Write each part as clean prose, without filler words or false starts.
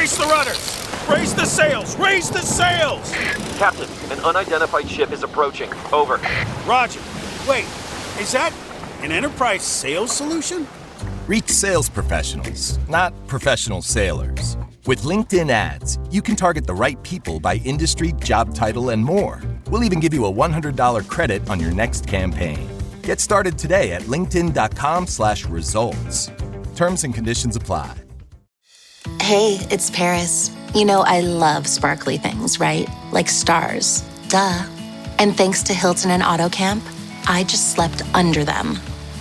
Brace the rudders! Raise the sails! Raise the sails! Captain, an unidentified ship is approaching. Over. Roger. Wait, is that an enterprise sales solution? Reach sales professionals, not professional sailors. With LinkedIn ads, you can target the right people by industry, job title, and more. We'll even give you a $100 credit on your next campaign. Get started today at linkedin.com/results. Terms and conditions apply. Hey, it's Paris. You know I love sparkly things, right? Like stars. Duh. And thanks to Hilton and AutoCamp, I just slept under them.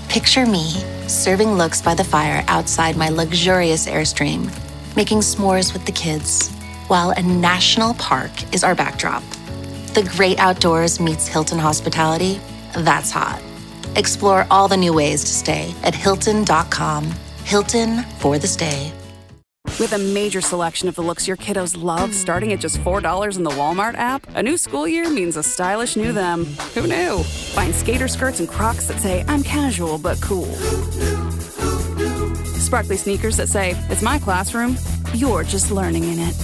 Picture me, serving looks by the fire outside my luxurious Airstream, making s'mores with the kids, while a national park is our backdrop. The great outdoors meets Hilton hospitality. That's hot. Explore all the new ways to stay at Hilton.com. Hilton for the stay. With a major selection of the looks your kiddos love starting at just $4 in the Walmart app, a new school year means a stylish new them. Who knew? Find skater skirts and Crocs that say, I'm casual but cool. Sparkly sneakers that say, it's my classroom, you're just learning in it.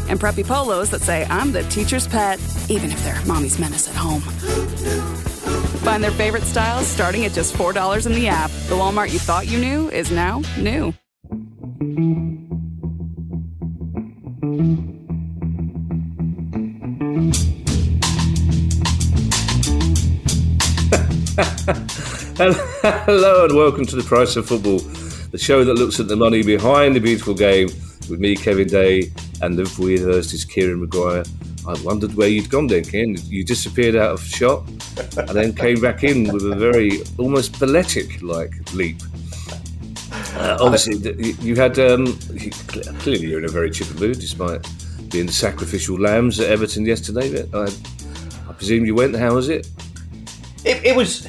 And preppy polos that say, I'm the teacher's pet, even if they're mommy's menace at home. Find their favorite styles starting at just $4 in the app. The Walmart you thought you knew is now new. Hello and welcome to The Price of Football, the show that looks at the money behind the beautiful game with me, Kevin Day, and Liverpool University's Kieran Maguire. I wondered where you'd gone then, Kieran. You disappeared out of shot and then came back in with a very almost balletic-like leap. Obviously, you had clearly you're in a very chipper mood despite being the sacrificial lambs at Everton yesterday. But I presume you went. How was it? It was,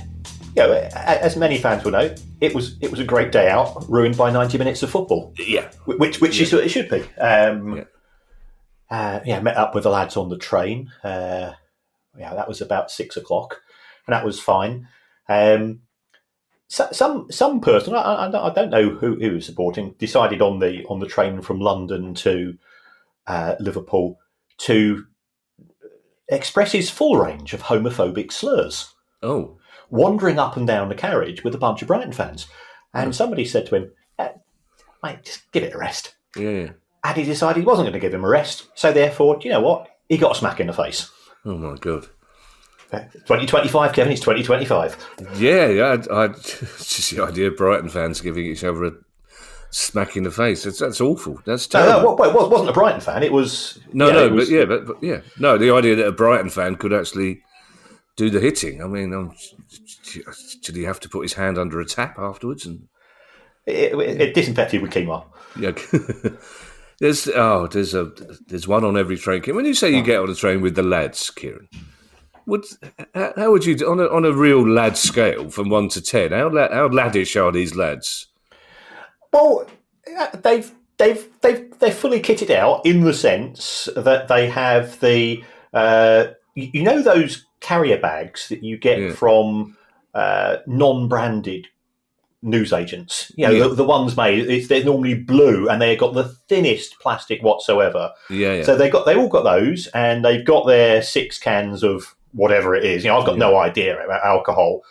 as many fans will know, it was a great day out, ruined by 90 minutes of football. Yeah, which it should be. Met up with the lads on the train. That was about 6 o'clock, and that was fine. Some person, I don't know who was supporting, decided on the train from London to Liverpool to express his full range of homophobic slurs. Oh, wandering up and down the carriage with a bunch of Brighton fans, and somebody said to him, "Mate, just give it a rest." Yeah. And he decided he wasn't going to give him a rest, so therefore, do you know what? He got a smack in the face. Oh my God. 2025, Kevin, it's 2025. Yeah, I just the idea of Brighton fans giving each other a smack in the face. That's awful. That's terrible. No, it wasn't a Brighton fan. It was No, the idea that a Brighton fan could actually do the hitting. I mean, did he have to put his hand under a tap afterwards? And it disinfected with quinoa. Yeah. There's one on every train. When you say you get on a train with the lads, Kieran, how would you on a real lad scale from 1 to 10? How laddish are these lads? Well, they're fully kitted out in the sense that they have the those carrier bags that you get from non-branded newsagents. The ones made, they're normally blue and they've got the thinnest plastic whatsoever. Yeah. So they all got those, and they've got their 6 cans of whatever it is. I've got no idea about alcohol.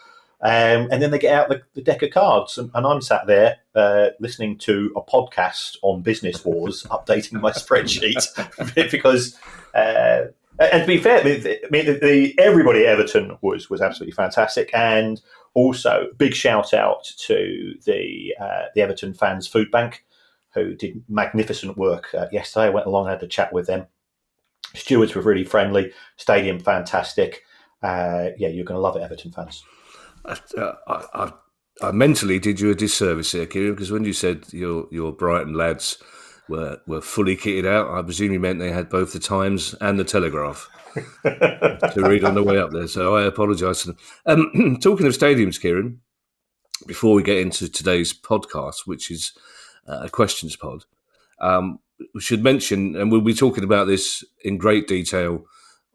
And then they get out the deck of cards, and I'm sat there listening to a podcast on business wars, updating my spreadsheet because. And to be fair, everybody at Everton was absolutely fantastic, and also big shout out to the Everton fans food bank, who did magnificent work yesterday. I went along and had a chat with them. Stewards were really friendly. Stadium fantastic. You're going to love it, Everton fans. I mentally did you a disservice here, Kieran, because when you said your Brighton lads were fully kitted out, I presume you meant they had both the Times and the Telegraph to read on the way up there. So I apologise to them. Talking of stadiums, Kieran, before we get into today's podcast, which is a questions pod, we should mention, and we'll be talking about this in great detail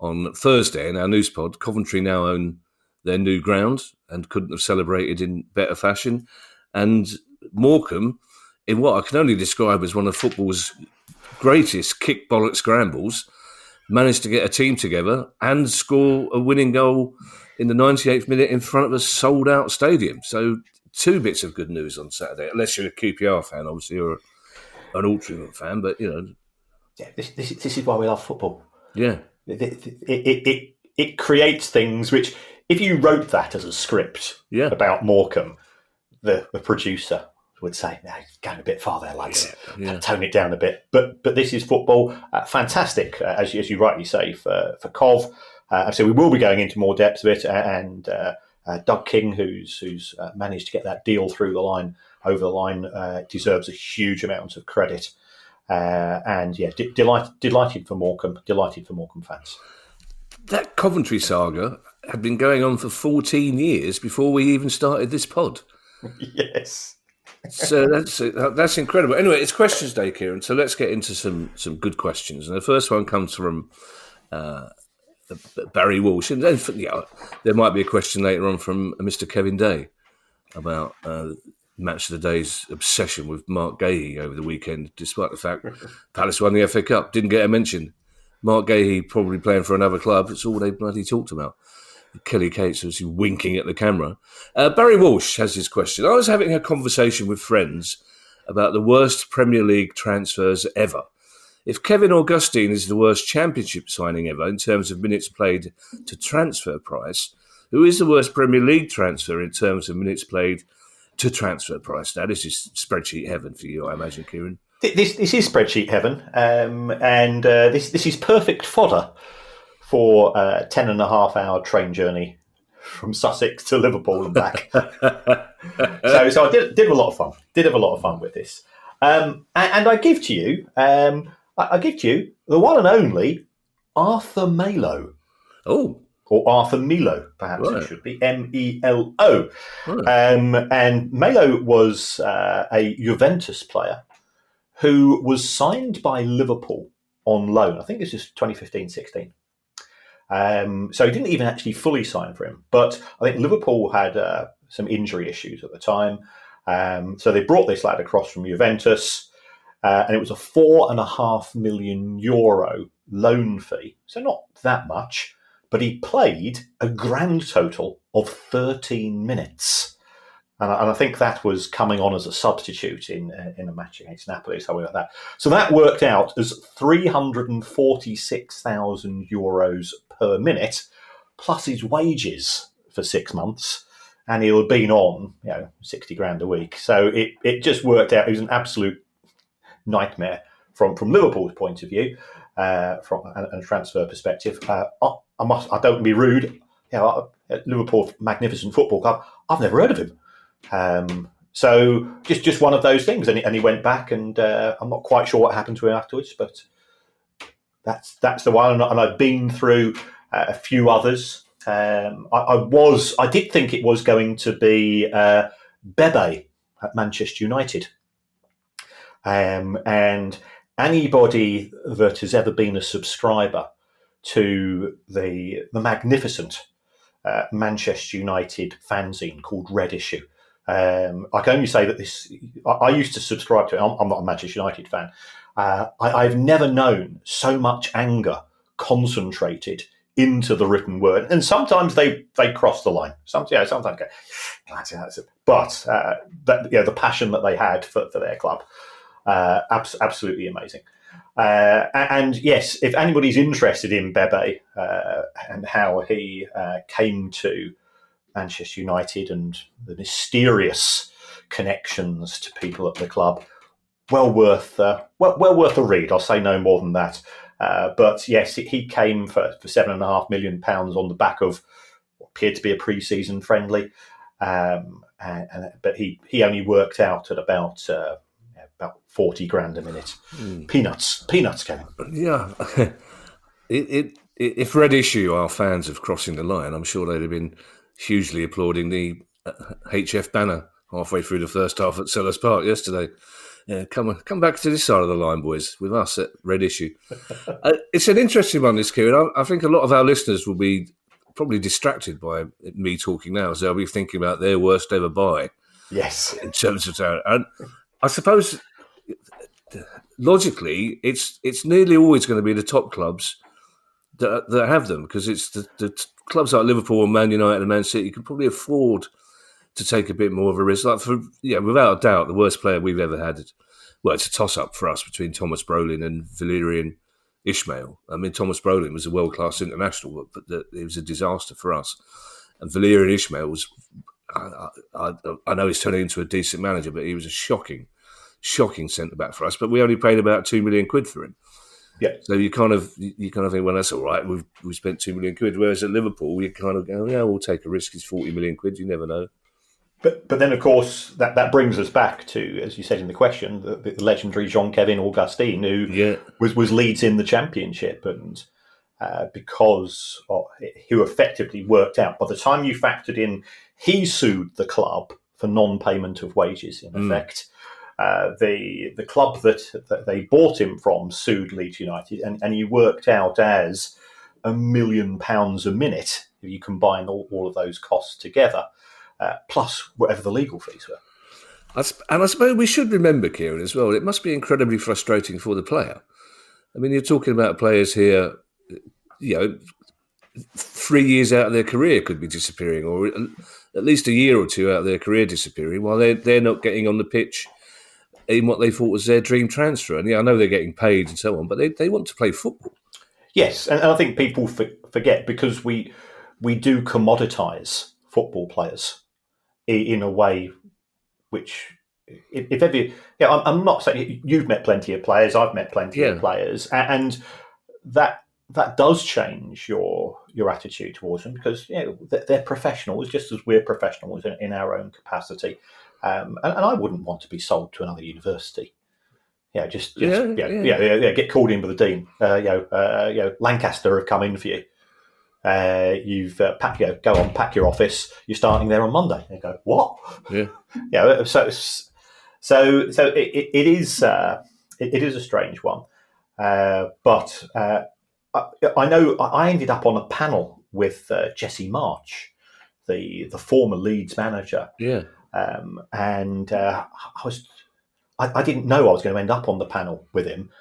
on Thursday in our news pod, Coventry now own their new ground and couldn't have celebrated in better fashion. And Morecambe in what I can only describe as one of football's greatest kick bollock scrambles, managed to get a team together and score a winning goal in the 98th minute in front of a sold-out stadium. So 2 bits of good news on Saturday, unless you're a QPR fan, obviously, or an Altrincham fan, but, you know. Yeah, this is why we love football. Yeah. It creates things which, if you wrote that as a script about Morecambe, the producer would say, "No, going a bit far there, lads. Tone it down a bit." But this is football. Fantastic, as you rightly say, for Cov. So we will be going into more depth of it, and Doug King, who's managed to get that deal over the line, deserves a huge amount of credit. And delighted for Morecambe fans. That Coventry saga had been going on for 14 years before we even started this pod. Yes. So that's incredible. Anyway, it's questions day, Kieran. So let's get into some good questions. And the first one comes from Barry Walsh, and then there might be a question later on from Mr. Kevin Day about Match of the Day's obsession with Mark Gahey over the weekend, despite the fact Palace won the FA Cup, didn't get a mention. Mark Gahey probably playing for another club. It's all they bloody talked about. Kelly Cates was winking at the camera. Barry Walsh has his question. I was having a conversation with friends about the worst Premier League transfers ever. If Kevin Augustine is the worst Championship signing ever in terms of minutes played to transfer price, who is the worst Premier League transfer in terms of minutes played to transfer price? Now, this is spreadsheet heaven for you, I imagine, Kieran. This is spreadsheet heaven, and this is perfect fodder for a 10.5-hour train journey from Sussex to Liverpool and back. so I did have a lot of fun. Did have a lot of fun with this, and I give to you the one and only Arthur Melo. Oh. Or Arthur Melo, perhaps It should be, Melo. Right. And Melo was a Juventus player who was signed by Liverpool on loan. I think this is 2015-16. So he didn't even actually fully sign for him. But I think Liverpool had some injury issues at the time. So they brought this lad across from Juventus, and it was a €4.5 million loan fee. So not that much. But he played a grand total of 13 minutes. And I think that was coming on as a substitute in a match against Napoli, something like that. So that worked out as €346,000 per minute, plus his wages for 6 months. And he'll have been on, 60 grand a week. So it just worked out. It was an absolute nightmare from Liverpool's point of view, from a transfer perspective. I don't want to be rude. Liverpool, magnificent football club. I've never heard of him. So just one of those things. And he went back, and I'm not quite sure what happened to him afterwards. But that's the one. And I've been through a few others. I did think it was going to be Bebe at Manchester United, and anybody that has ever been a subscriber to the magnificent Manchester United fanzine called Red Issue. I can only say that I used to subscribe to it. I'm not a Manchester United fan. I've never known so much anger concentrated into the written word, and sometimes they cross the line. Sometimes go, that's it. But the passion that they had for their club, absolutely amazing. And yes, if anybody's interested in Bebe and how he came to Manchester United and the mysterious connections to people at the club, well worth a read. I'll say no more than that. But yes, he came for £7.5 million on the back of what appeared to be a pre-season friendly, but he only worked out at about 40 grand a minute. Peanuts, Kevin. Yeah. If Red Issue are fans of crossing the line, I'm sure they'd have been hugely applauding the HF banner halfway through the first half at Sellers Park yesterday. Yeah, come back to this side of the line, boys, with us at Red Issue. It's an interesting one, this, Kieran. I think a lot of our listeners will be probably distracted by me talking now, so they'll be thinking about their worst ever buy. Yes. In terms of talent. And I suppose logically, it's nearly always going to be the top clubs that have them, because it's the clubs like Liverpool and Man United and Man City can probably afford to take a bit more of a risk. Like without a doubt, the worst player we've ever had. Well, it's a toss-up for us between Thomas Brolin and Valerian Ismail. I mean, Thomas Brolin was a world-class international, but it was a disaster for us. And Valerian Ismail was, I know he's turning into a decent manager, but he was a shocking centre-back for us. But we only paid about £2 million for him. Yeah. So you kind of think, well, that's all right. We spent £2 million. Whereas at Liverpool, you kind of go, yeah, we'll take a risk. It's £40 million. You never know. But then, of course, that brings us back to, as you said in the question, the legendary Jean-Kevin Augustin, who was Leeds in the Championship, and who effectively worked out, by the time you factored in, he sued the club for non-payment of wages, in effect. The club that they bought him from sued Leeds United, and he worked out as £1 million a minute if you combine all of those costs together. Plus whatever the legal fees were. And I suppose we should remember, Kieran, as well, it must be incredibly frustrating for the player. I mean, you're talking about players here, 3 years out of their career could be disappearing, or at least a year or two out of their career disappearing, while they're not getting on the pitch in what they thought was their dream transfer. And I know they're getting paid and so on, but they want to play football. Yes, and I think people forget, because we do commoditise football players in a way which, if ever, I'm not saying you've met plenty of players, I've met plenty of players, and that does change your attitude towards them, because they're professionals just as we're professionals in our own capacity, and I wouldn't want to be sold to another university. Get called in by the dean. Lancaster have come in for you. You've pack your office. You're starting there on Monday. And you go, what? Yeah. So it is a strange one. But I know I ended up on a panel with Jesse March, the former Leeds manager. Yeah. And I didn't know I was going to end up on the panel with him.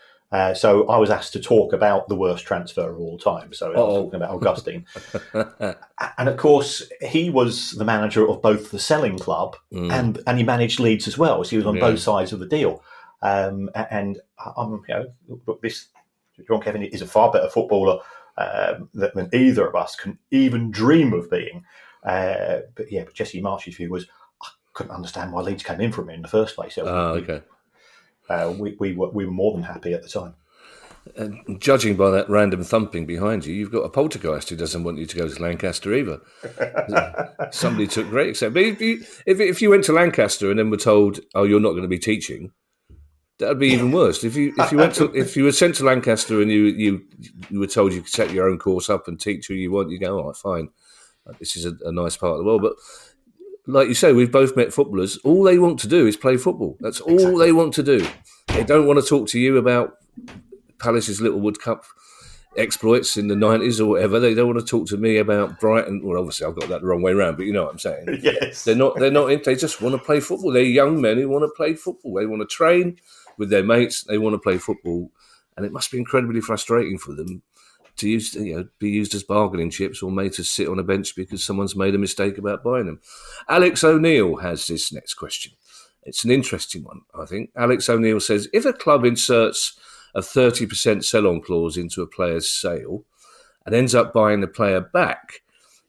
So I was asked to talk about the worst transfer of all time. So I was talking about Augustine. And of course, he was the manager of both the selling club and he managed Leeds as well. So he was on both sides of the deal. And this John Kevin is a far better footballer than either of us can even dream of being. But Jesse March's view was, I couldn't understand why Leeds came in for him in the first place. So okay. We were more than happy at the time. And judging by that random thumping behind you, you've got a poltergeist who doesn't want you to go to Lancaster either. Somebody took great except. But if you went to Lancaster and then were told, "Oh, you're not going to be teaching," that'd be even worse. If you were sent to Lancaster and you were told you could set your own course up and teach who you want, you go, "All right, fine. This is a nice part of the world." But like you say, we've both met footballers. All they want to do is play football. That's all they want to do. They don't want to talk to you about Palace's Littlewood Cup exploits in the 90s or whatever. They don't want to talk to me about Brighton. Well, obviously, I've got that the wrong way around, but you know what I'm saying. Yes. They're not. They just want to play football. They're young men who want to play football. They want to train with their mates. They want to play football. And it must be incredibly frustrating for them to be used as bargaining chips or made to sit on a bench because someone's made a mistake about buying them. Alex O'Neill has this next question. It's an interesting one, I think. Alex O'Neill says, if a club inserts a 30% sell-on clause into a player's sale and ends up buying the player back,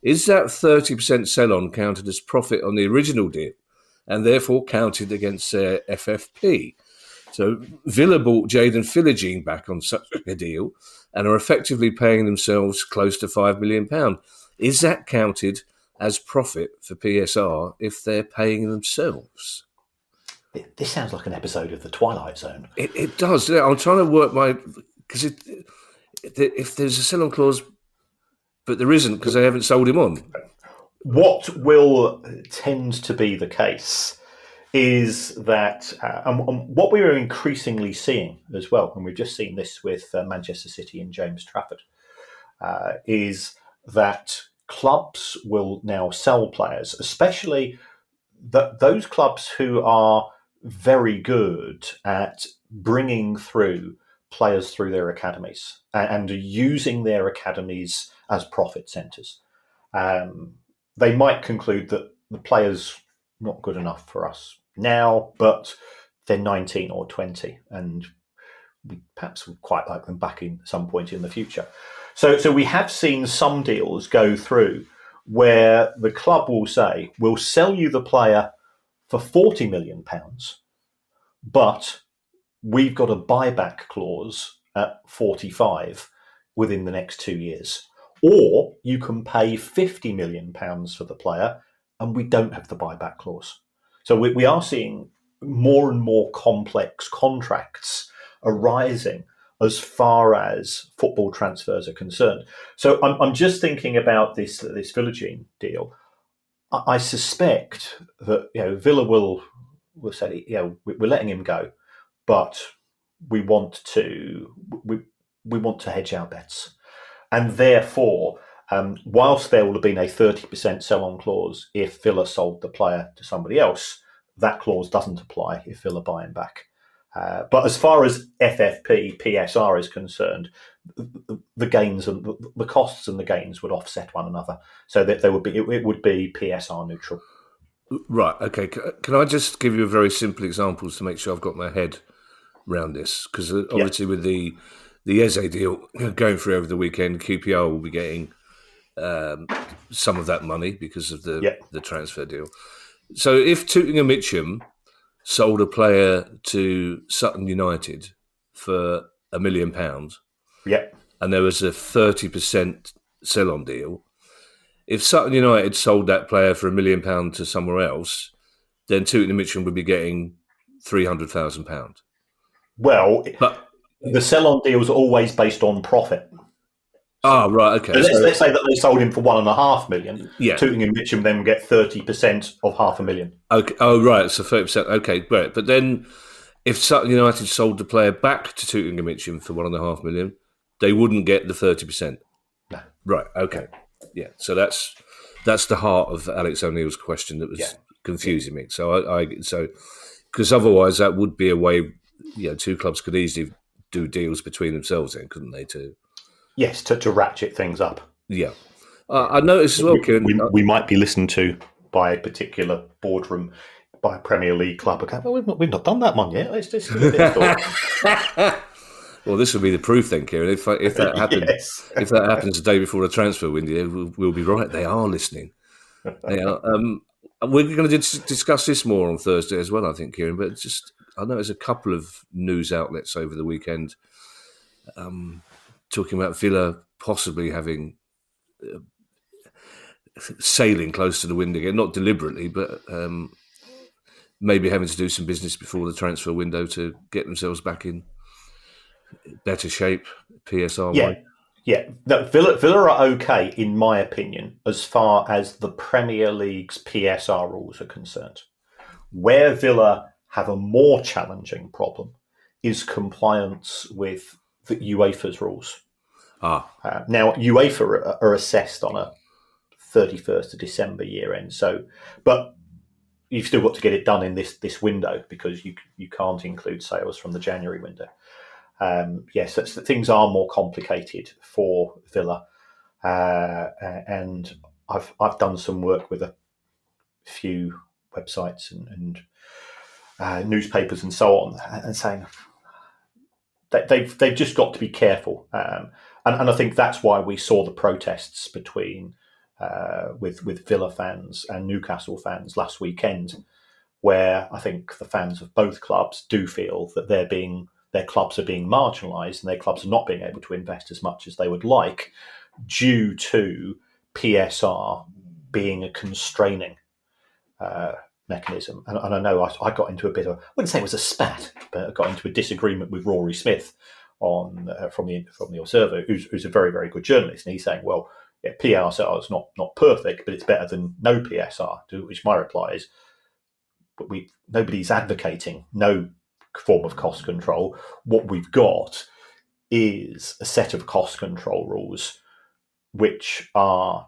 is that 30% sell-on counted as profit on the original deal and therefore counted against their FFP? So Villa bought Jadon Philogene back on such a deal and are effectively paying themselves close to £5 million. Is that counted as profit for PSR if they're paying themselves? This sounds like an episode of The Twilight Zone. It does. I'm trying to work because if there's a sell-on clause, but there isn't because they haven't sold him on. What will tend to be the case is that, and what we are increasingly seeing as well, and we've just seen this with Manchester City and James Trafford, is that clubs will now sell players, especially those clubs who are very good at bringing through players through their academies and using their academies as profit centres. They might conclude that the players not good enough for us now, but they're 19 or 20, and we perhaps would quite like them back in some point in the future. So we have seen some deals go through where the club will say, we'll sell you the player for £40 million, but we've got a buyback clause at 45 within the next 2 years. Or you can pay £50 million for the player and we don't have the buyback clause. So we are seeing more and more complex contracts arising as far as football transfers are concerned. So I'm just thinking about this Villagine deal. I suspect that Villa will say, we're letting him go, but we want to hedge our bets, and therefore, whilst there will have been a 30% sell-on clause if Villa sold the player to somebody else, that clause doesn't apply if Villa buy him back. But as far as FFP, PSR is concerned, the gains and the costs and the gains would offset one another, so that it would be PSR neutral. Right. Okay. Can I just give you a very simple example to make sure I've got my head around this? Because obviously with the Eze deal going through over the weekend, QPR will be getting some of that money because of the transfer deal. So if Tooting and Mitcham sold a player to Sutton United for £1 million, and there was a 30% sell-on deal, if Sutton United sold that player for £1 million to somewhere else, then Tooting and Mitcham would be getting £300,000. Well, but the sell-on deals are always based on profit. Right, okay. Let's say that they sold him for £1.5 million. Yeah. Tooting and Mitcham then get 30% of £500,000. Okay. Oh, right. So 30%. Okay, great. But then, if Sutton United sold the player back to Tooting and Mitcham for £1.5 million, they wouldn't get the 30%. No. Right. Okay. Yeah. So that's the heart of Alex O'Neill's question that was confusing me. So because otherwise that would be a way, two clubs could easily do deals between themselves, then, couldn't they? Yes, to ratchet things up. Yeah. I noticed as well, Kieran. We might be listened to by a particular boardroom, by a Premier League club. Okay, well, we've not done that one yet. Let's just give it a thought. Well, this will be the proof then, Kieran. If that happens, if that happens the day before the transfer window, we'll be right. They are listening. They are. We're going to discuss this more on Thursday as well, I think, Kieran. But I know there's a couple of news outlets over the weekend talking about Villa possibly having sailing close to the wind again, not deliberately, but maybe having to do some business before the transfer window to get themselves back in better shape, PSR. Yeah. No, Villa are okay, in my opinion, as far as the Premier League's PSR rules are concerned. Where Villa have a more challenging problem is compliance with the UEFA's rules. Now, UEFA are assessed on a 31st of December year end, but you've still got to get it done in this window because you can't include sales from the January window. Yes, things are more complicated for Villa, and I've done some work with a few websites and newspapers and so on, and saying that they've just got to be careful, and I think that's why we saw the protests between with Villa fans and Newcastle fans last weekend, where I think the fans of both clubs do feel that their clubs are being marginalised and their clubs are not being able to invest as much as they would like due to PSR being a constraining mechanism. And I know I got into a bit of, I wouldn't say it was a spat, but I got into a disagreement with Rory Smith from the Observer, who's a very, very good journalist. And he's saying, well, yeah, PSR is not perfect, but it's better than no PSR, to which my reply is, but nobody's advocating no form of cost control. What we've got is a set of cost control rules which are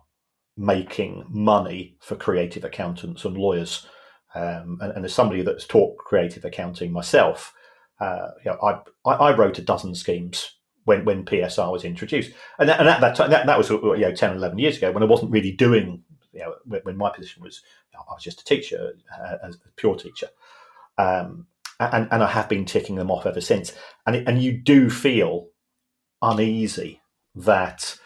making money for creative accountants and lawyers. And as somebody that's taught creative accounting myself, I wrote a dozen schemes when PSR was introduced, and at that time that was 10, 11 years ago, when I wasn't really doing, when my position was, I was just a teacher, as a pure teacher, and I have been ticking them off ever since. And you do feel uneasy that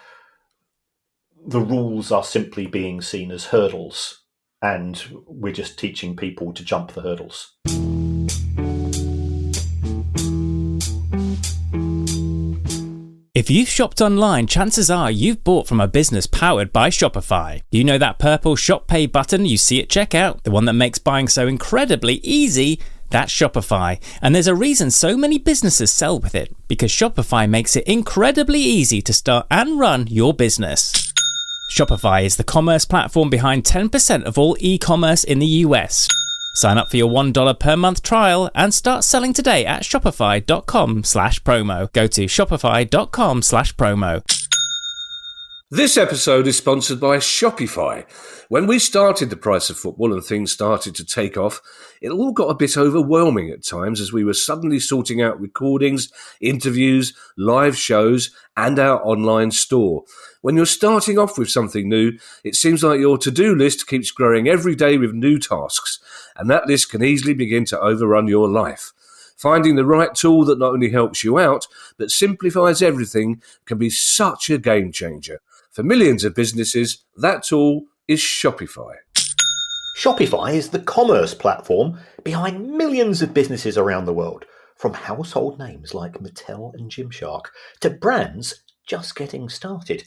the rules are simply being seen as hurdles, and we're just teaching people to jump the hurdles. If you've shopped online, chances are you've bought from a business powered by Shopify. You know that purple Shop Pay button you see at checkout? The one that makes buying so incredibly easy? That's Shopify. And there's a reason so many businesses sell with it, because Shopify makes it incredibly easy to start and run your business. Shopify is the commerce platform behind 10% of all e-commerce in the US. Sign up for your $1 per month trial and start selling today at shopify.com/promo. Go to shopify.com/promo. This episode is sponsored by Shopify. When we started The Price of Football and things started to take off, it all got a bit overwhelming at times as we were suddenly sorting out recordings, interviews, live shows, and our online store. When you're starting off with something new, it seems like your to-do list keeps growing every day with new tasks, and that list can easily begin to overrun your life. Finding the right tool that not only helps you out, but simplifies everything can be such a game changer. For millions of businesses, that tool is Shopify. Shopify is the commerce platform behind millions of businesses around the world, from household names like Mattel and Gymshark to brands just getting started.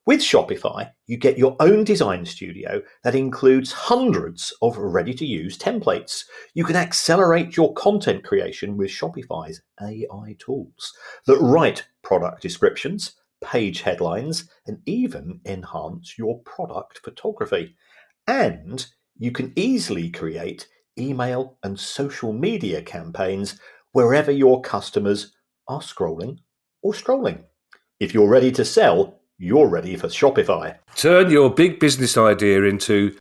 With Shopify, you get your own design studio that includes hundreds of ready-to-use templates. You can accelerate your content creation with Shopify's AI tools that write product descriptions, page headlines, and even enhance your product photography. And you can easily create email and social media campaigns wherever your customers are scrolling or strolling. If you're ready to sell, you're ready for Shopify. Turn your big business idea into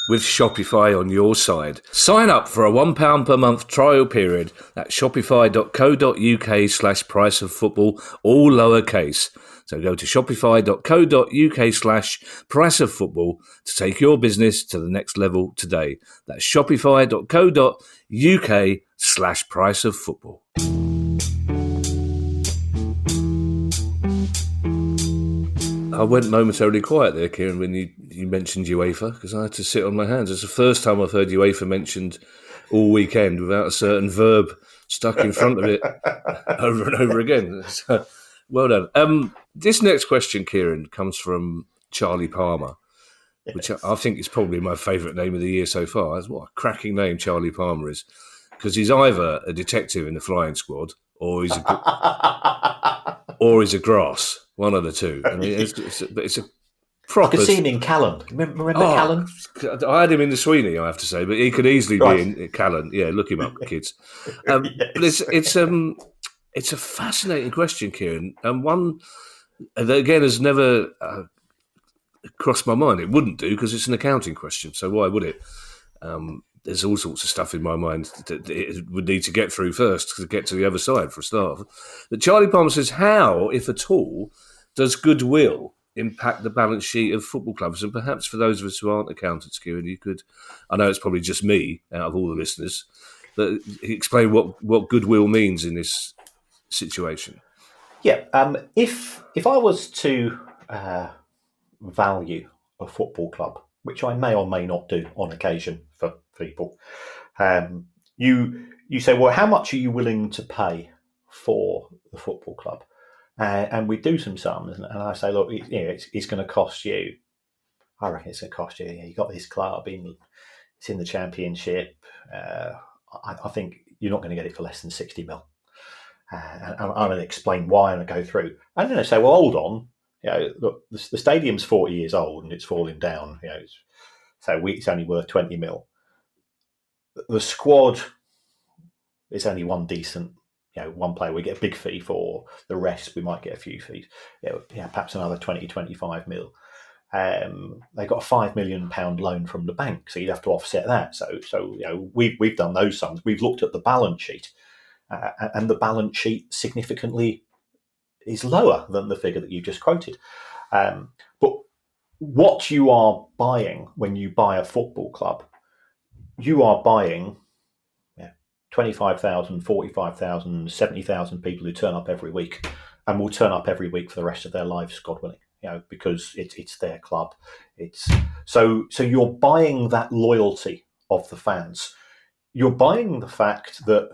with Shopify on your side. Sign up for a £1 per month trial period at shopify.co.uk/priceoffootball, all lowercase. So go to shopify.co.uk/priceoffootball to take your business to the next level today. That's shopify.co.uk/priceoffootball. I went momentarily quiet there, Kieran, when you mentioned UEFA, because I had to sit on my hands. It's the first time I've heard UEFA mentioned all weekend without a certain verb stuck in front of it over and over again. So, well done. This next question, Kieran, comes from Charlie Palmer, which I think is probably my favourite name of the year so far. What a cracking name Charlie Palmer is, because he's either a detective in the flying squad or he's a grass. One of the two. I mean, it's a proper... I could see him in Callan. Remember Callan? I had him in the Sweeney, I have to say, but he could easily be in Callan. Yeah, look him up, kids. But it's a fascinating question, Kieran, and one that, again, has never crossed my mind. It wouldn't do, because it's an accounting question, so why would it? There's all sorts of stuff in my mind that it would need to get through first to get to the other side, for a start. But Charlie Palmer says, how, if at all, does Goodwill impact the balance sheet of football clubs? And perhaps for those of us who aren't accountants, Kieran, you could, I know it's probably just me out of all the listeners, but explain what Goodwill means in this situation. Yeah, if I was to value a football club, which I may or may not do on occasion for people, you say, well, how much are you willing to pay for the football club? And we do some sums, and I say, look, it's going to cost you. I reckon it's going to cost you. You got this club it's in the Championship. I think you're not going to get it for less than 60 mil. And I'm going to explain why, and I go through. And then I say, well, hold on. Look, the stadium's 40 years old and it's falling down. So it's only worth 20 mil. The squad is only one decent. One player we get a big fee for. The rest we might get a few fees. Perhaps another 20, 25 mil. They got a £5 million loan from the bank, so you'd have to offset that. So we've done those sums. We've looked at the balance sheet, and the balance sheet significantly is lower than the figure that you just quoted. But what you are buying when you buy a football club, you are buying 25,000, 45,000, 70,000 people who turn up every week and will turn up every week for the rest of their lives, God willing, because it's their club. So you're buying that loyalty of the fans. You're buying the fact that,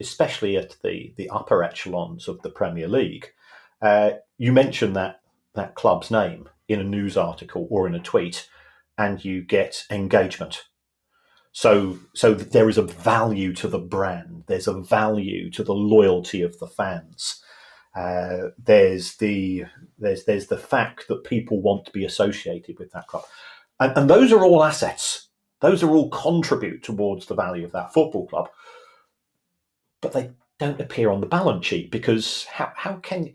especially at the upper echelons of the Premier League, you mention that club's name in a news article or in a tweet, and you get engagement. So there is a value to the brand. There's a value to the loyalty of the fans. There's the fact that people want to be associated with that club, and those are all assets. Those are all contribute towards the value of that football club, but they don't appear on the balance sheet, because how can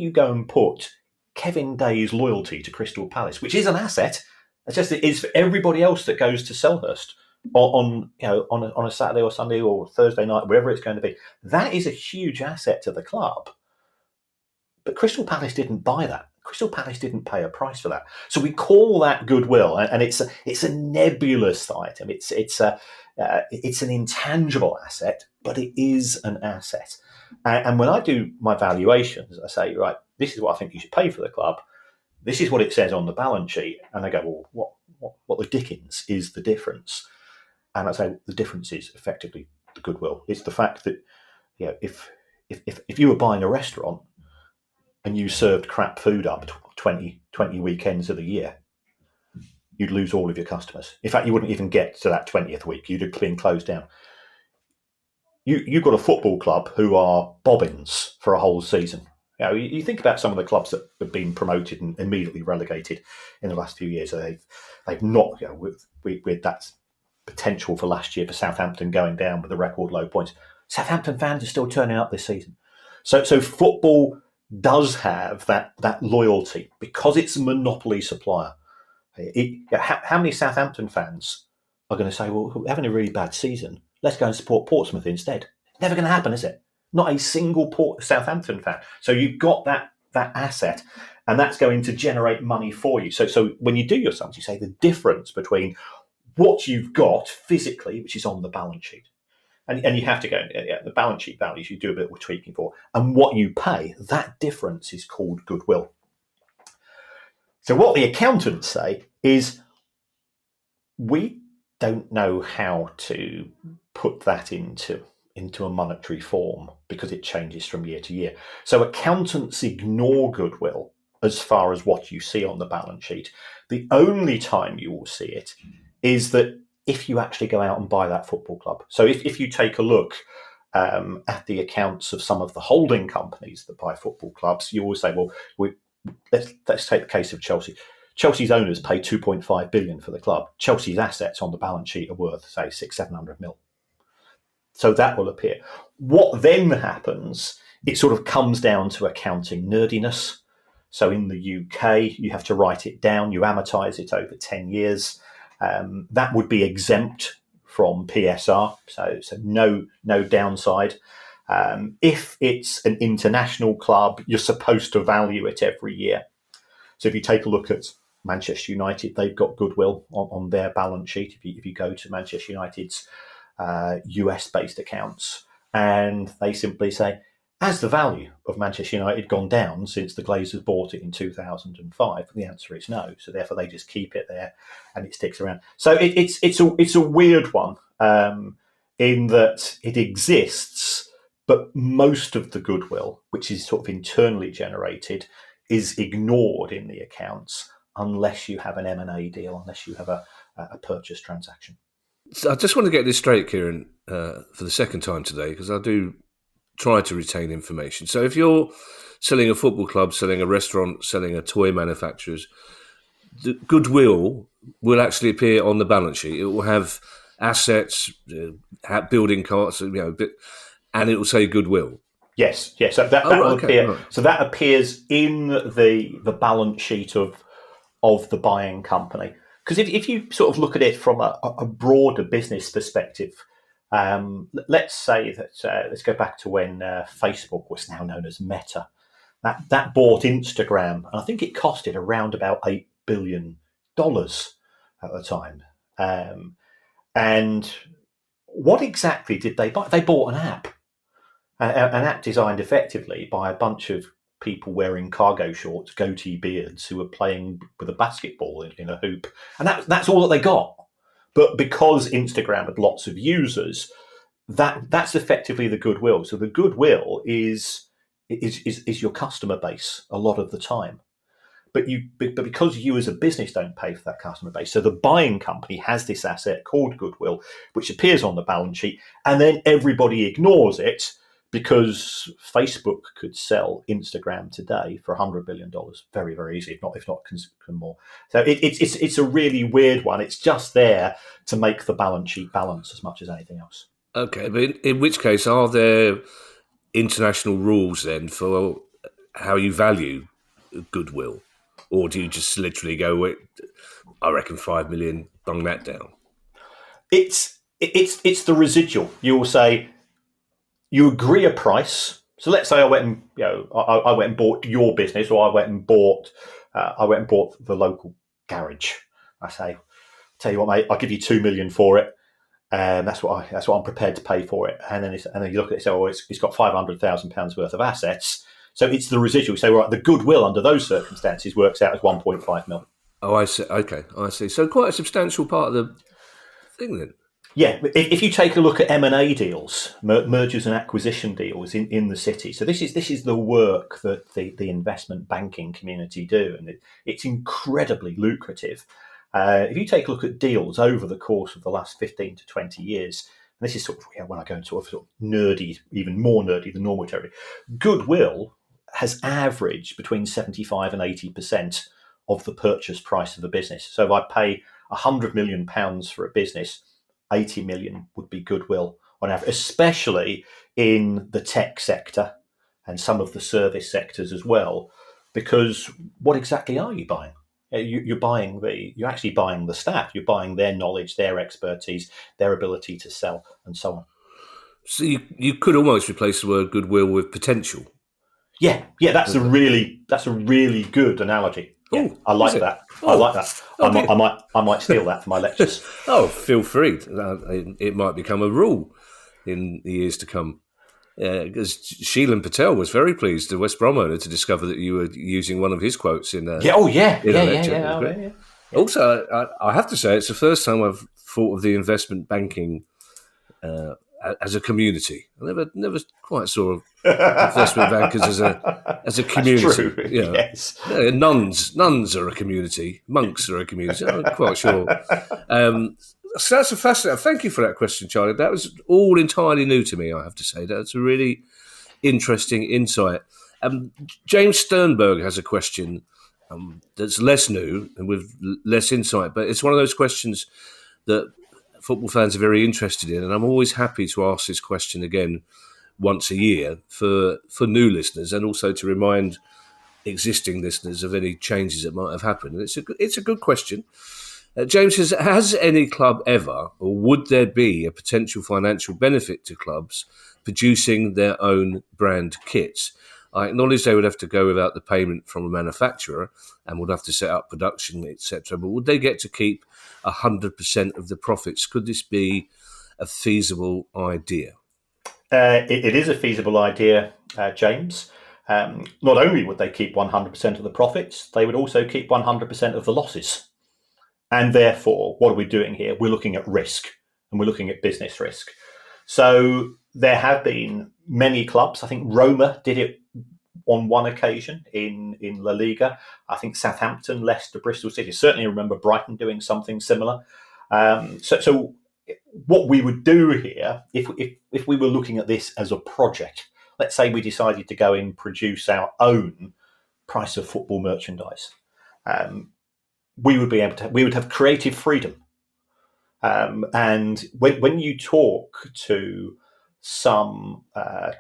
you go and put Kevin Day's loyalty to Crystal Palace, which is an asset, it's just it is for everybody else that goes to Selhurst on a Saturday or Sunday or Thursday night, wherever it's going to be. That is a huge asset to the club. But Crystal Palace didn't buy that. Crystal Palace didn't pay a price for that. So we call that goodwill, and it's a nebulous item. It's an intangible asset, but it is an asset. And when I do my valuations, I say, right, this is what I think you should pay for the club. This is what it says on the balance sheet. And they go, well, what the dickens is the difference? And I say the difference is effectively the goodwill. It's the fact that if you were buying a restaurant and you served crap food up 20 weekends of the year, you'd lose all of your customers. In fact, you wouldn't even get to that 20th week. You'd have been closed down. You've got a football club who are bobbins for a whole season. You think about some of the clubs that have been promoted and immediately relegated in the last few years. They've not, with that potential for last year for Southampton going down with the record low points. Southampton fans are still turning up this season. So football does have that loyalty because it's a monopoly supplier. How many Southampton fans are going to say, well, we're having a really bad season, let's go and support Portsmouth instead? Never going to happen, is it? Not a single Southampton fan. So you've got that asset, and that's going to generate money for you. So when you do your sums, you say the difference between what you've got physically, which is on the balance sheet, and you have to go, the balance sheet values you do a bit of tweaking for, and what you pay, that difference is called goodwill. So what the accountants say is, we don't know how to put that into a monetary form because it changes from year to year. So accountants ignore goodwill as far as what you see on the balance sheet. The only time you will see it is that if you actually go out and buy that football club. So if you take a look at the accounts of some of the holding companies that buy football clubs, you always say, well, let's take the case of Chelsea. Chelsea's owners pay 2.5 billion for the club. Chelsea's assets on the balance sheet are worth, say, 600-700 mil. So that will appear. What then happens, it sort of comes down to accounting nerdiness. So in the UK, you have to write it down. You amortize it over 10 years. That would be exempt from PSR, so no downside. If it's an international club, you're supposed to value it every year. So if you take a look at Manchester United, they've got goodwill on their balance sheet. If you go to Manchester United's US-based accounts, and they simply say, has the value of Manchester United gone down since the Glazers bought it in 2005? The answer is no. So therefore, they just keep it there, and it sticks around. So it's a weird one in that it exists, but most of the goodwill, which is sort of internally generated, is ignored in the accounts unless you have an M&A deal, unless you have a purchase transaction. So I just want to get this straight, Kieran, for the second time today, because I do try to retain information. So if you're selling a football club, selling a restaurant, selling a toy manufacturers, the goodwill will actually appear on the balance sheet. It will have assets, building costs, and it will say goodwill. Yes. So that will appear. Right. So that appears in the balance sheet of of the buying company. Because if you sort of look at it from a broader business perspective, let's say that let's go back to when Facebook was now known as Meta. That bought Instagram, and I think it costed around about $8 billion at the time. And what exactly did they buy? They bought an app designed effectively by a bunch of people wearing cargo shorts, goatee beards, who were playing with a basketball in a hoop. And that's all that they got. But because Instagram had lots of users, that's effectively the goodwill. So the goodwill is your customer base a lot of the time. But because you as a business don't pay for that customer base, so the buying company has this asset called goodwill, which appears on the balance sheet, and then everybody ignores it because Facebook could sell Instagram today for $100 billion very, very easily, if not more. So it's a really weird one. It's just there to make the balance sheet balance as much as anything else. Okay, but in which case, are there international rules then for how you value goodwill? Or do you just literally go, I reckon 5 million, bung that down? It's the residual. You will say, you agree a price. So let's say I went and bought your business, or I went and bought the local garage. I say, tell you what, mate, I'll give you 2 million for it. That's what I'm prepared to pay for it. And then you look at it and say, oh, it's got £500,000 worth of assets. So it's the residual. So right, the goodwill under those circumstances works out as 1.5 million. Oh, I see. Okay, I see. So quite a substantial part of the thing then. Yeah, if you take a look at M&A deals, mergers and acquisition deals in the city, so this is the work that the investment banking community do, and it's incredibly lucrative. If you take a look at deals over the course of the last 15 to 20 years, and this is sort of when I go into sort of nerdy, even more nerdy than normal territory, goodwill has averaged between 75 and 80% of the purchase price of a business. So if I pay £100 million for a business, 80 million would be goodwill on average, especially in the tech sector and some of the service sectors as well. Because what exactly are you buying? You're actually buying the staff. You're buying their knowledge, their expertise, their ability to sell, and so on. So you could almost replace the word goodwill with potential. Yeah, that's a really good analogy. Yeah, Ooh, I like that. I like that. I might steal that for my lectures. Oh, feel free. It might become a rule in the years to come. Because Sheelan Patel was very pleased, the West Brom owner, to discover that you were using one of his quotes in a lecture. Also, I have to say, it's the first time I've thought of the investment banking as a community. I never quite saw investment bankers as a community. That's true. You know. Yes. Nuns are a community. Monks are a community. I'm not quite sure. So that's a fascinating. Thank you for that question, Charlie. That was all entirely new to me, I have to say. That's a really interesting insight. James Sternberg has a question that's less new and with less insight, but it's one of those questions that football fans are very interested in, and I'm always happy to ask this question again once a year for new listeners, and also to remind existing listeners of any changes that might have happened. And it's a good question. James says, has any club ever, or would there be a potential financial benefit to clubs producing their own brand kits? I acknowledge they would have to go without the payment from a manufacturer and would have to set up production, etc. But would they get to keep 100% of the profits? Could this be a feasible idea? It is a feasible idea, James. Not only would they keep 100% of the profits, they would also keep 100% of the losses. And therefore, what are we doing here? We're looking at risk, and we're looking at business risk. So there have been many clubs. I think Roma did it on one occasion in La Liga. I think Southampton, Leicester, Bristol City. Certainly remember Brighton doing something similar. So what we would do here, if we were looking at this as a project, let's say we decided to go and produce our own price of football merchandise. We would have creative freedom. And when you talk to some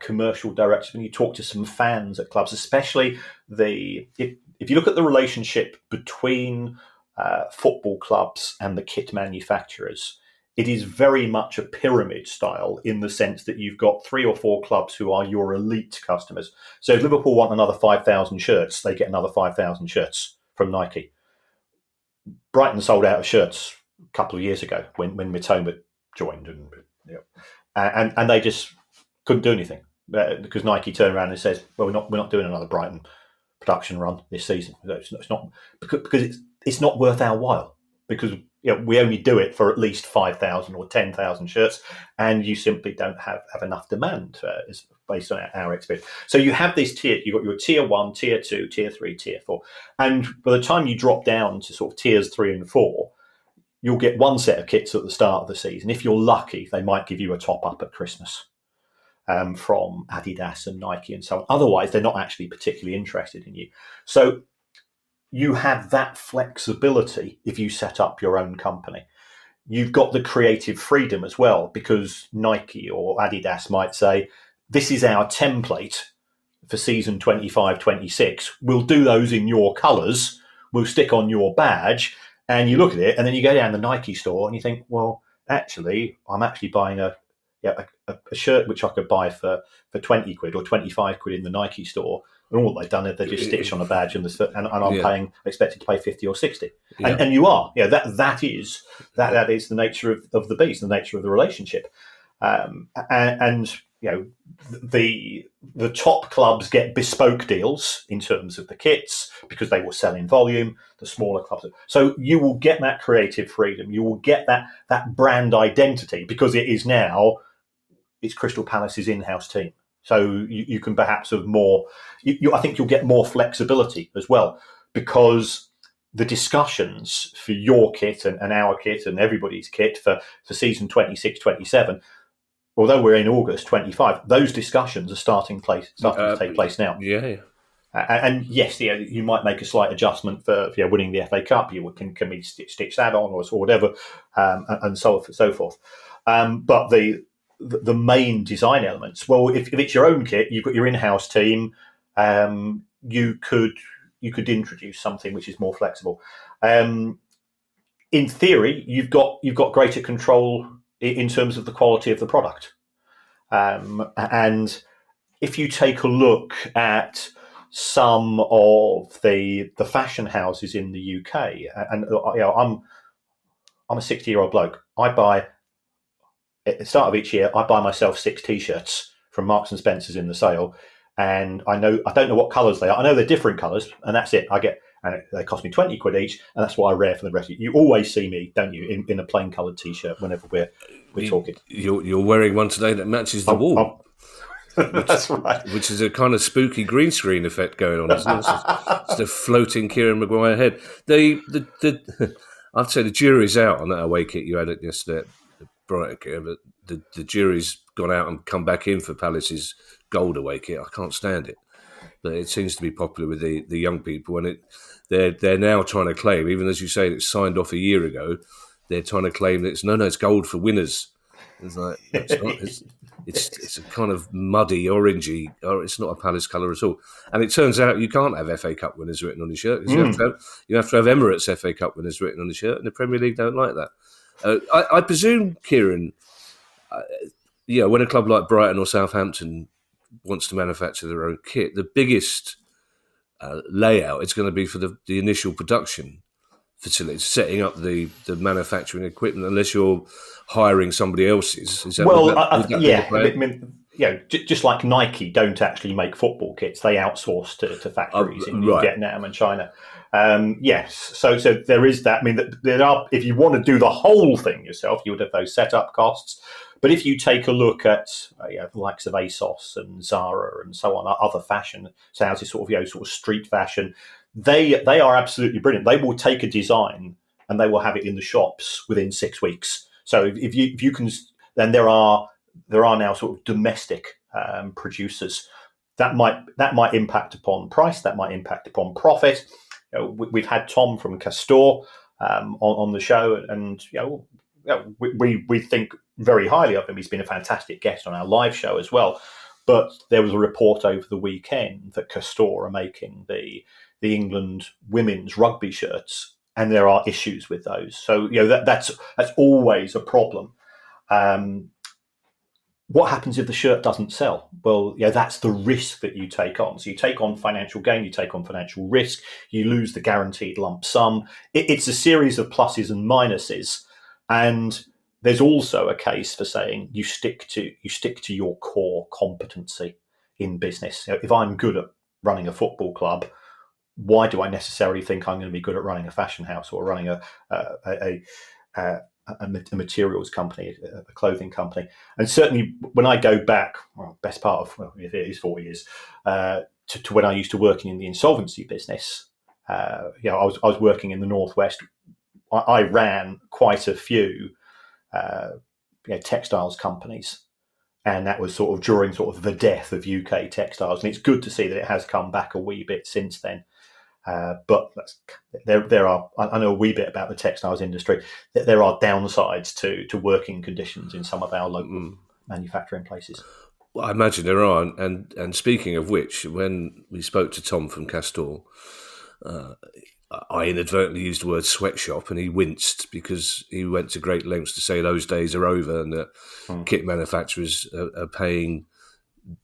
commercial directors, when you talk to some fans at clubs, especially if if you look at the relationship between football clubs and the kit manufacturers, it is very much a pyramid style in the sense that you've got 3 or 4 clubs who are your elite customers. So if Liverpool want another 5,000 shirts, they get another 5,000 shirts from Nike. Brighton sold out of shirts a couple of years ago when Mitoma joined, and they just couldn't do anything because Nike turned around and says, "Well, we're not doing another Brighton production run this season. It's not because it's not worth our while because we only do it for at least 5,000 or 10,000 shirts, and you simply don't have enough demand based on our experience." So you have this tier. You've got your tier 1, tier 2, tier 3, tier 4, and by the time you drop down to sort of tiers 3 and 4, you'll get one set of kits at the start of the season. If you're lucky, they might give you a top up at Christmas from Adidas and Nike and so on. Otherwise, they're not actually particularly interested in you. So you have that flexibility if you set up your own company. You've got the creative freedom as well, because Nike or Adidas might say, this is our template for season 25-26. We'll do those in your colours. We'll stick on your badge. And you look at it, and then you go down the Nike store and you think, well, actually, I'm actually buying a shirt which I could buy for 20 quid or 25 quid in the Nike store. And all they've done is they just stitched on a badge and I'm expected to pay 50 or 60. And you are. That is the nature of the beast, the nature of the relationship. The top clubs get bespoke deals in terms of the kits because they will sell in volume. The smaller clubs, so you will get that creative freedom. You will get that brand identity because it's Crystal Palace's in-house team. So you can perhaps have more. I think you'll get more flexibility as well because the discussions for your kit and our kit and everybody's kit for season 26-27. Although we're in August 25, those discussions are starting to take place now. Yeah. And yes, you might make a slight adjustment for winning the FA Cup. You can we stitch that on or whatever, and so forth. But the main design elements. Well, if it's your own kit, you've got your in-house team. You could introduce something which is more flexible. In theory, you've got greater control in terms of the quality of the product. And if you take a look at some of the fashion houses in the UK, and I'm a 60-year-old bloke. I buy at the start of each year, I buy myself 6 T-shirts from Marks and Spencer's in the sale, and I don't know what colours they are. I know they're different colours, and that's it. And they cost me 20 quid each, and that's what I wear for the rest of it. You always see me, don't you, in a plain coloured T-shirt whenever we're talking. You're wearing one today that matches the wall. That's right. Which is a kind of spooky green screen effect going on, isn't it? It's the floating Kieran Maguire head. I'd say the jury's out on that away kit you had it yesterday at Brighton, Kieran, but the jury's gone out and come back in for Palace's gold away kit. I can't stand it. But it seems to be popular with the young people, and they're now trying to claim, even as you say, it's signed off a year ago. They're trying to claim that it's gold for winners. It's like it's a kind of muddy, orangey, or it's not a Palace colour at all. And it turns out you can't have FA Cup winners written on your shirt. You have to have Emirates FA Cup winners written on the shirt, and the Premier League don't like that. I presume, Kieran, when a club like Brighton or Southampton wants to manufacture their own kit, the biggest layout is going to be for the initial production facilities, setting up the manufacturing equipment, unless you're hiring somebody else's. Is that just like Nike don't actually make football kits, they outsource to factories in Vietnam and China. Yes, so there is that. I mean, there are. If you want to do the whole thing yourself, you would have those setup costs. But if you take a look at the likes of ASOS and Zara and so on, other fashion houses, sort of street fashion, they are absolutely brilliant. They will take a design and they will have it in the shops within 6 weeks. So if you can, then there are now sort of domestic producers that might impact upon price, that might impact upon profit. We've had Tom from Castor on the show, and we think very highly of him. He's been a fantastic guest on our live show as well. But there was a report over the weekend that Castore are making the England women's rugby shirts, and there are issues with those. So that's always a problem. What happens if the shirt doesn't sell? Well, that's the risk that you take on. So you take on financial gain, you take on financial risk, you lose the guaranteed lump sum. It's a series of pluses and minuses, and there's also a case for saying you stick to your core competency in business. If I'm good at running a football club, why do I necessarily think I'm going to be good at running a fashion house or running a materials company, a clothing company? And certainly when I go back, best part of, it is 4 years, to when I used to working in the insolvency business, I was working in the Northwest. I ran quite a few textiles companies, and that was sort of during sort of the death of UK textiles. And it's good to see that it has come back a wee bit since then. But there are, I know a wee bit about the textiles industry, that there are downsides to working conditions in some of our local manufacturing places. Well, I imagine there are. And speaking of which, when we spoke to Tom from Castore, I inadvertently used the word sweatshop, and he winced because he went to great lengths to say those days are over and that kit manufacturers are paying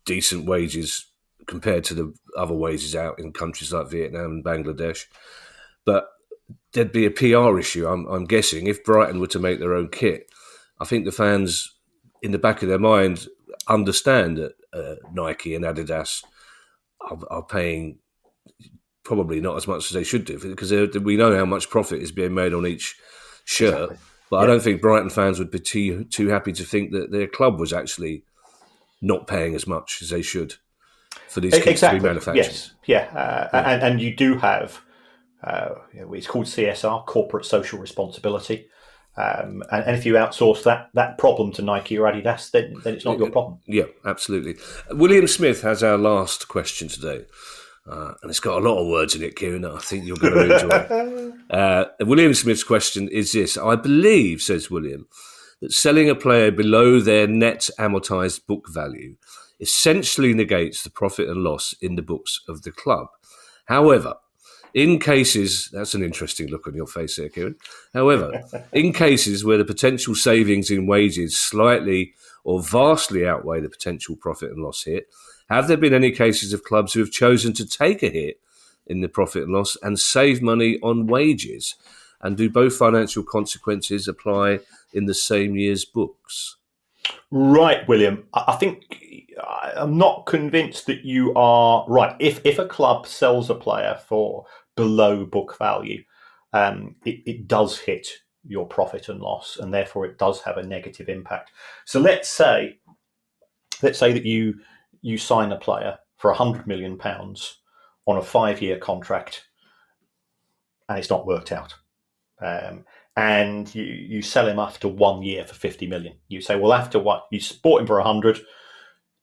decent wages compared to the other wages out in countries like Vietnam and Bangladesh. But there'd be a PR issue, I'm guessing. If Brighton were to make their own kit, I think the fans, in the back of their mind, understand that Nike and Adidas are paying probably not as much as they should do, because we know how much profit is being made on each shirt. Exactly. But I don't think Brighton fans would be too happy to think that their club was actually not paying as much as they should for these kits to be manufactured. Yes, and you do have, it's called CSR, corporate social responsibility. And if you outsource that problem to Nike or Adidas, then it's not your problem. Yeah, absolutely. William Smith has our last question today. And it's got a lot of words in it, Kieran, I think you're going to enjoy. William Smith's question is this. I believe, says William, that selling a player below their net amortised book value essentially negates the profit and loss in the books of the club. However, in cases, that's an interesting look on your face there, Kieran. However, in cases where the potential savings in wages slightly or vastly outweigh the potential profit and loss hit, have there been any cases of clubs who have chosen to take a hit in the profit and loss and save money on wages? And do both financial consequences apply in the same year's books? Right, William. I think I'm not convinced that you are right. If a club sells a player for below book value, it does hit your profit and loss, and therefore it does have a negative impact. So let's say that you sign a player for £100 million on a 5-year contract, and it's not worked out. And you sell him after 1 year for 50 million. You say, well, after what? You bought him for 100,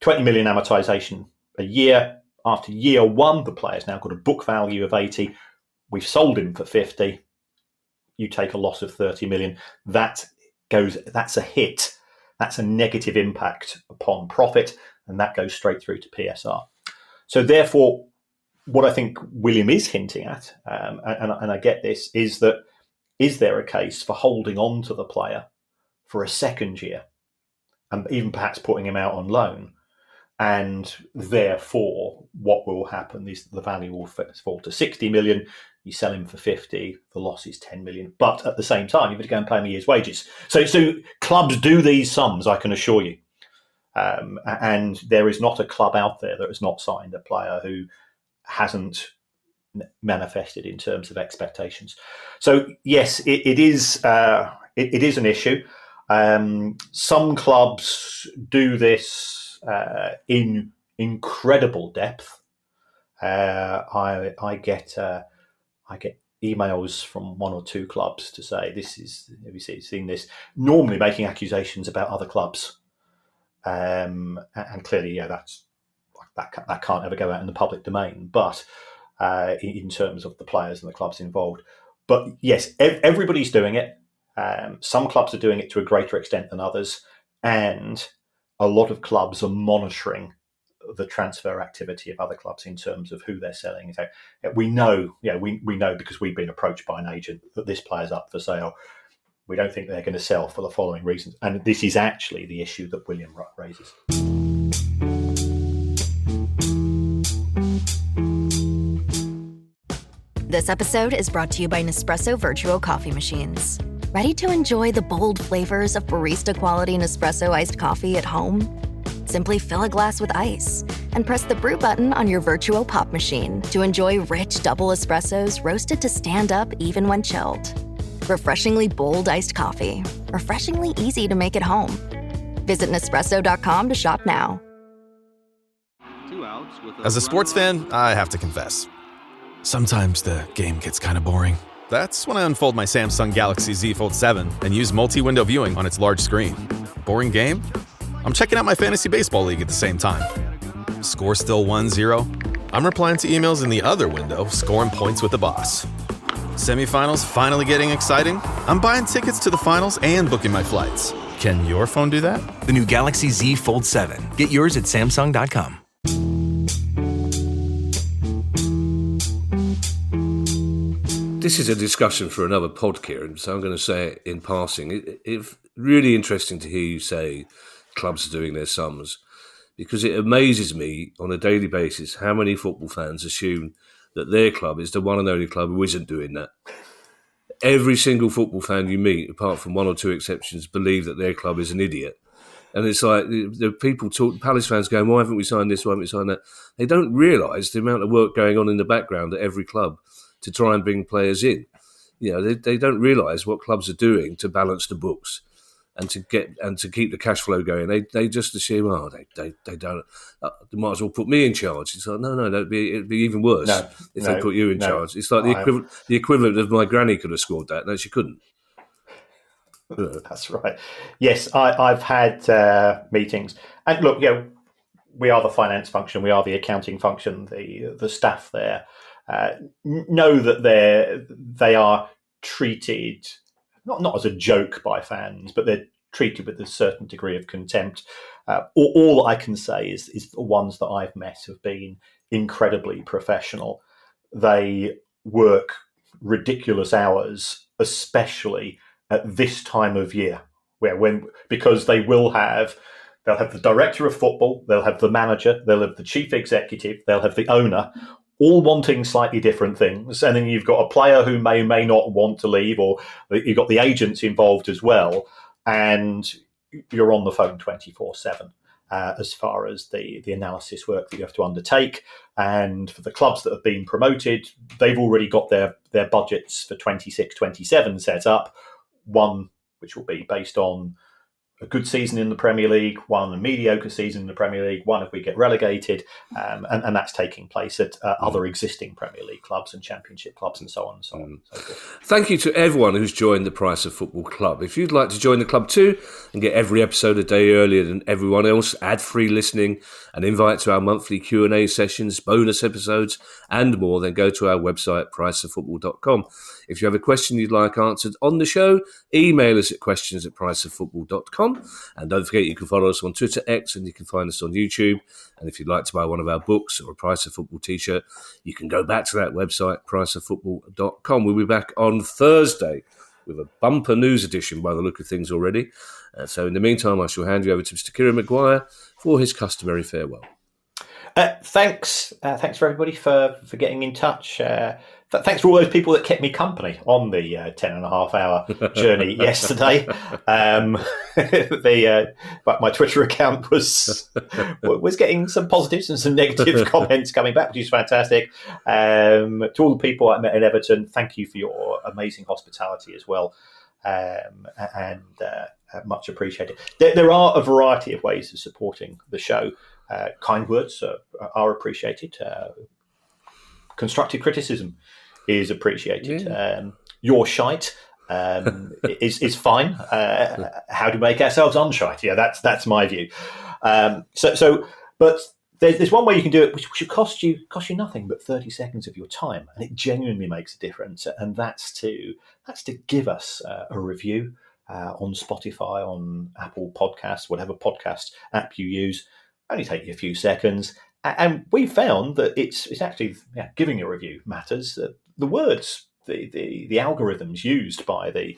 20 million amortization a year. After year one, the player's now got a book value of 80. We've sold him for 50. You take a loss of 30 million. That's a hit. That's a negative impact upon profit, and that goes straight through to PSR. So therefore, what I think William is hinting at, and I get this, is that is there a case for holding on to the player for a second year and even perhaps putting him out on loan? And therefore, what will happen is the value will fall to 60 million. You sell him for 50, the loss is 10 million. But at the same time, you've got to go and pay him a year's wages. So clubs do these sums, I can assure you. And there is not a club out there that has not signed a player who hasn't manifested in terms of expectations. So yes, it is an issue. Some clubs do this in incredible depth. I get emails from one or two clubs to say, "This is, have you seen this?" Normally making accusations about other clubs, and clearly, that can't ever go out in the public domain. But in terms of the players and the clubs involved, but yes, everybody's doing it. Some clubs are doing it to a greater extent than others, and a lot of clubs are monitoring the transfer activity of other clubs in terms of who they're selling. So we know, we know because we've been approached by an agent that this player's up for sale. We don't think they're going to sell for the following reasons. And this is actually the issue that William raises. This episode is brought to you by Nespresso Virtuo Coffee Machines. Ready to enjoy the bold flavors of barista-quality Nespresso iced coffee at home? Simply fill a glass with ice and press the brew button on your Virtuo Pop machine to enjoy rich double espressos roasted to stand up even when chilled. Refreshingly bold iced coffee. Refreshingly easy to make at home. Visit Nespresso.com to shop now. As a sports fan, I have to confess. Sometimes the game gets kind of boring. That's when I unfold my Samsung Galaxy Z Fold 7 and use multi-window viewing on its large screen. Boring game? I'm checking out my fantasy baseball league at the same time. Score still 1-0? I'm replying to emails in the other window, scoring points with the boss. Semifinals finally getting exciting? I'm buying tickets to the finals and booking my flights. Can your phone do that? The new Galaxy Z Fold 7. Get yours at Samsung.com. This is a discussion for another pod, Kieran, so I'm going to say it in passing. It's really interesting to hear you say clubs are doing their sums, because it amazes me on a daily basis how many football fans assume that their club is the one and only club who isn't doing that. Every single football fan you meet, apart from one or two exceptions, believe that their club is an idiot. And it's like the people talk, Palace fans going, why haven't we signed this, why haven't we signed that? They don't realise the amount of work going on in the background at every club to try and bring players in. You know, they don't realise what clubs are doing to balance the books and to keep the cash flow going. They just assume, they don't. They might as well put me in charge. It's like, no, it'd be even worse if they put you in charge. It's like the equivalent of my granny could have scored that. No, she couldn't. That's right. Yes, I've had meetings, and look, we are the finance function, we are the accounting function. The staff there know that they are treated not as a joke by fans, but they're treated with a certain degree of contempt. All I can say is the ones that I've met have been incredibly professional. They work ridiculous hours, especially at this time of year, because they'll have the director of football, they'll have the manager, they'll have the chief executive, they'll have the owner, all wanting slightly different things. And then you've got a player who may or may not want to leave, or you've got the agents involved as well. And you're on the phone 24/7 as far as the analysis work that you have to undertake. And for the clubs that have been promoted, they've already got their budgets for 26-27 set up. One which will be based on a good season in the Premier League, one a mediocre season in the Premier League, one if we get relegated, and that's taking place at other existing Premier League clubs and Championship clubs and so on and so on and so forth. Thank you to everyone who's joined the Price of Football Club. If you'd like to join the club too and get every episode a day earlier than everyone else, ad-free listening, and invite to our monthly Q&A sessions, bonus episodes, and more, then go to our website, priceoffootball.com. If you have a question you'd like answered on the show, email us at questions@priceoffootball.com. And don't forget, you can follow us on Twitter, X, and you can find us on YouTube. And if you'd like to buy one of our books or a Price of Football t-shirt, you can go back to that website, priceoffootball.com. We'll be back on Thursday with a bumper news edition by the look of things already. So in the meantime, I shall hand you over to Mr. Kieran Maguire for his customary farewell. Thanks for everybody for getting in touch. Thanks for all those people that kept me company on the 10.5-hour journey yesterday. My Twitter account was getting some positives and some negative comments coming back, which is fantastic. To all the people I met in Everton, thank you for your amazing hospitality as well, and much appreciated. There are a variety of ways of supporting the show. Kind words are appreciated. Constructive criticism is appreciated. Yeah. Your shite is fine. How to make ourselves unshite? Yeah, that's my view. But there's one way you can do it, which should cost you nothing but 30 seconds of your time, and it genuinely makes a difference. And that's to give us a review on Spotify, on Apple Podcasts, whatever podcast app you use. Only take you a few seconds. And we found that it's actually giving a review matters. The words, the algorithms used by the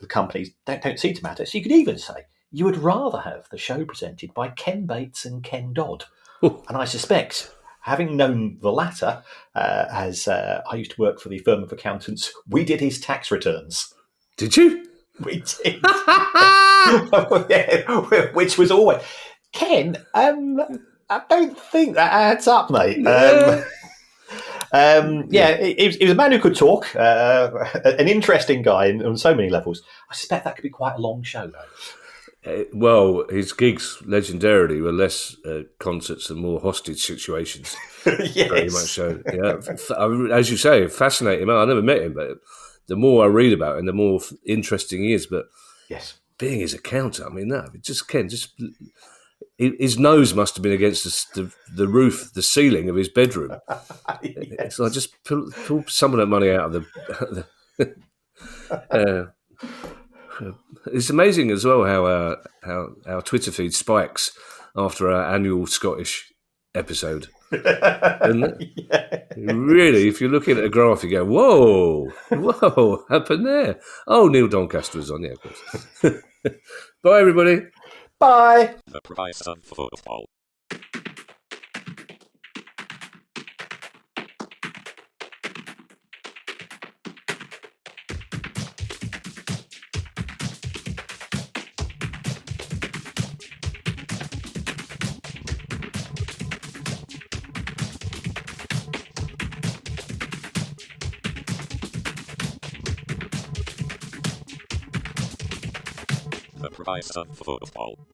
companies don't seem to matter. So you could even say you would rather have the show presented by Ken Bates and Ken Dodd. And I suspect, having known the latter, as I used to work for the firm of accountants, we did his tax returns. Did you? We did. Which was always... Ken, I don't think that adds up, mate. He was a man who could talk, an interesting guy on so many levels. I suspect that could be quite a long show, though. Well, his gigs legendarily were less concerts and more hostage situations. Yes. Very much so. Yeah, as you say, fascinating man. I never met him, but the more I read about him, the more interesting he is. But yes, being his accountant, I mean, his nose must have been against the roof, the ceiling of his bedroom. Yes. So I just pull some of that money out of the. It's amazing as well how our Twitter feed spikes after our annual Scottish episode. Isn't it? Really, if you're looking at a graph, you go, whoa, happened there? Oh, Neil Doncaster was on, yeah, of course. Bye, everybody. Bye. The price of football. The price of football.